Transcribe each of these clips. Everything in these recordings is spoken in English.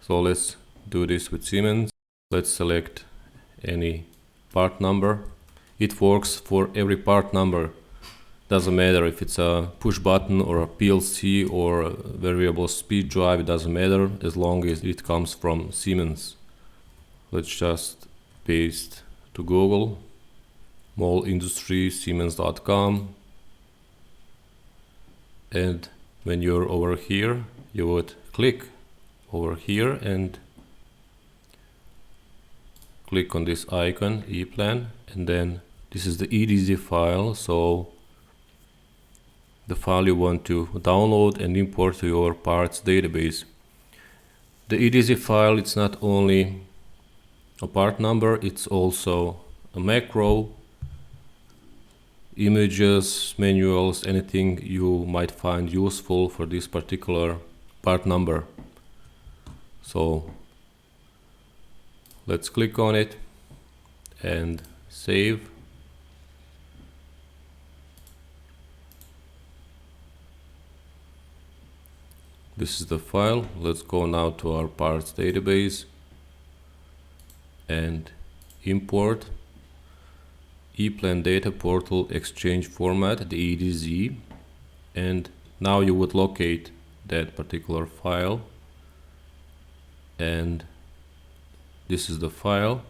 So let's do this with Siemens. Let's select any part number. It works for every part number. Doesn't matter if it's a push button or a PLC or a variable speed drive, it doesn't matter as long as it comes from Siemens. Let's just paste to Google, Mall Industry, Siemens.com, and when you're over here, you would click over here and click on this icon, Eplan, and then this is the EDZ file, so the file you want to download and import to your parts database. The EDZ file, it's not only a part number, it's also a macro, images, manuals, anything you might find useful for this particular part number. So let's click on it and save. This is the file. Let's go now to our parts database and import Eplan data portal exchange format, the EDZ, and now you would locate that particular file, and this is the file.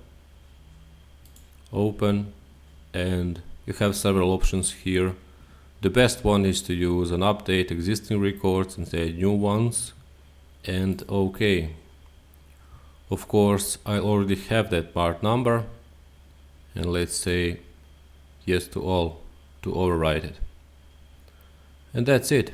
Open, and you have several options here. The best one is to use an update existing records and say new ones, and OK. Of course, I already have that part number, and let's say yes to all to overwrite it. And that's it.